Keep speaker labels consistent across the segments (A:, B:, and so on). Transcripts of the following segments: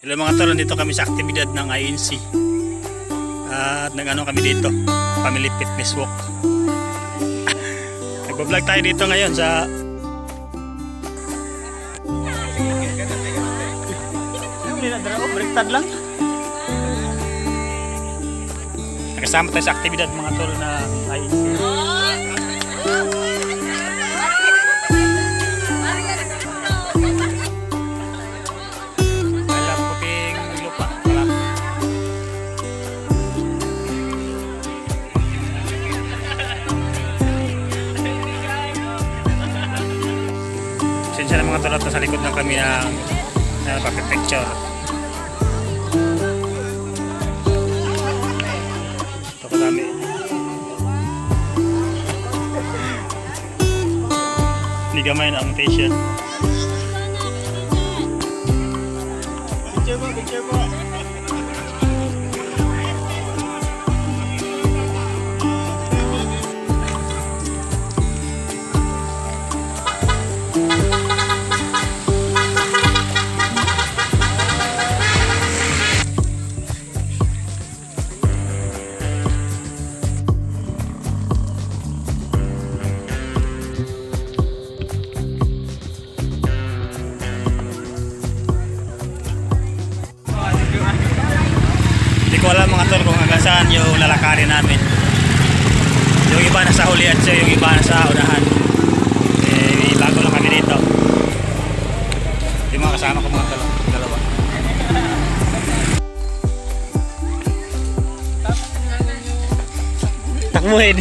A: Hello mga tol, dito kami sa aktibidad ng INC. At nag-ano kami dito, Family Fitness Walk. Nagbablog tayo dito ngayon sa baliktad lang. Nakasama tayo sa aktibidad mga tol na INC. Siya ng mga tulad sa likod ng kami ng architecture. Ito ko dami. Hindi gamay na ang station. Picture po. Hindi ko alam mga tol kung hanggang saan yung lalakarin namin. Yung iba nasa hulihan siya, yung iba nasa unahan. Bago lang kami dito. Yung mga kasama ko mga tol, dalawa. Takbuhin.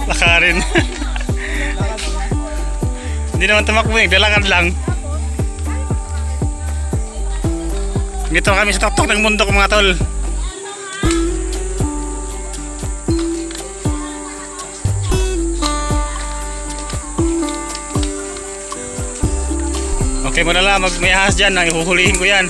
A: Lakarin. Hindi naman tumakbuhin, dalakad lang. Dito kami sa tuktok ng mundo ko mga tol. Okay mo na lang, may ahas dyan, ihuhulihin ko yan.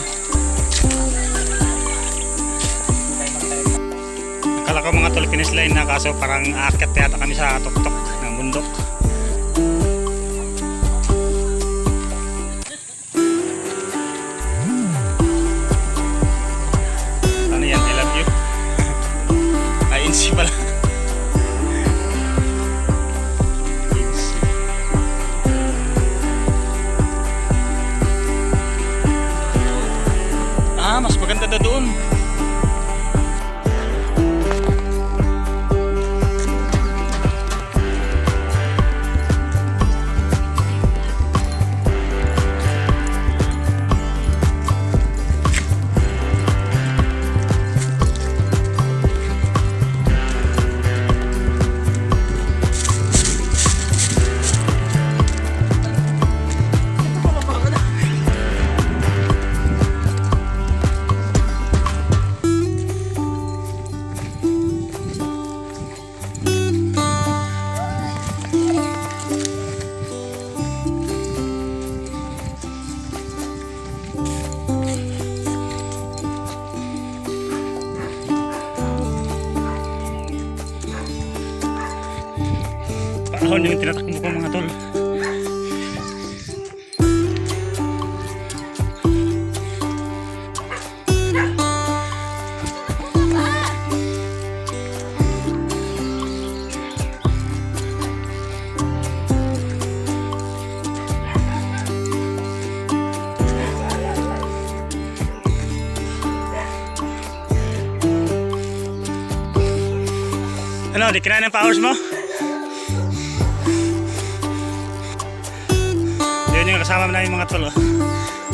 A: Akala ko mga tol finish line na, kaso parang aakyat yata kami sa tuktok ng bundok. INC pala. Mas maganda na doon. Panahon yung tinatakbo ko mga tol. Ano, di kinain ng powers mo? Yun yung kasama namin mga tol.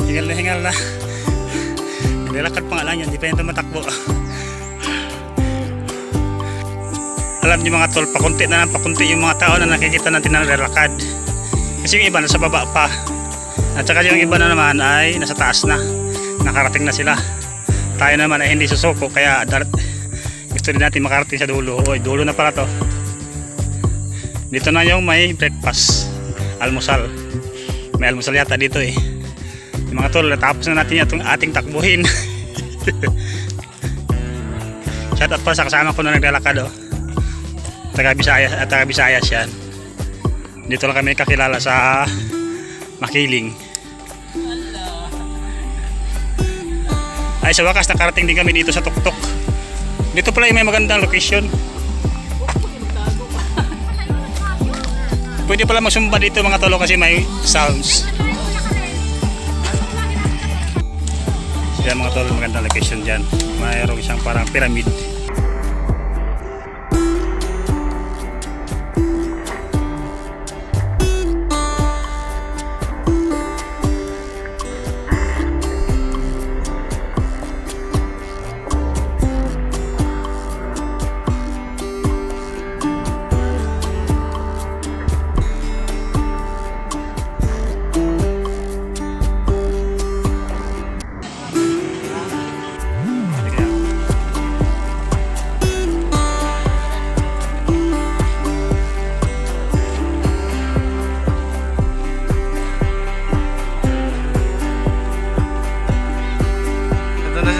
A: Hingal na hingal na. Nilakad pa nga lang yan, di pa yan tumatakbo. Alam niyo mga tol, pakunti na ng pakunti yung mga tao na nakikita natin na nilakad. Kasi yung iba nasa baba pa. At saka yung iba na naman ay nasa taas na. Nakarating na sila. Tayo naman ay hindi susuko, kaya gusto din natin makarating sa dulo. Oy, dulo na pala to. Dito na yung may breakfast, almusal. May almusal yata dito eh. Yung mga tol, tapos na natin itong ating takbuhin. Shout out pa sa kasama ko na naglalakad. Taga Visayas yan. Dito lang kami kakilala sa Makiling. Ay sa wakas nakarating din kami dito sa Tuktok. Dito pala yung may magandang location. Pwede pala masumba dito mga tolo kasi may sounds. Yan mga tol, magandang location dyan. Mayroong isang parang pyramid.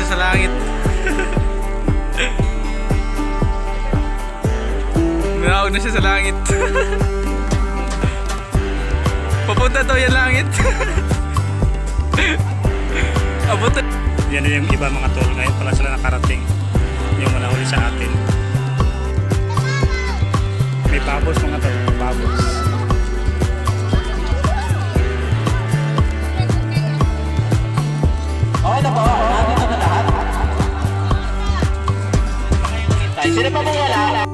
B: Sa langit. Naawag na siya sa langit. Papunta daw yan langit. Abot.
A: Yan yung iba mga tol. Ngayon pala sila nakarating. Yung wala huli sa atin. May pabos mga tol. Pabos.
C: Okay na po. Nandito na lahat. Sino pa mong wala?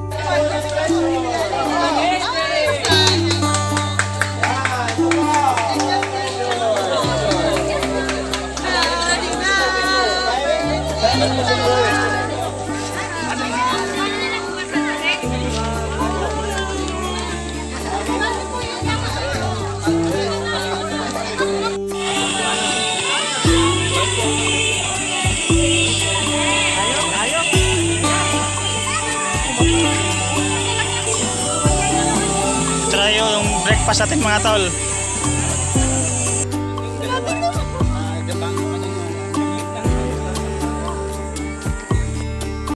A: Try yung breakfast natin mga tol.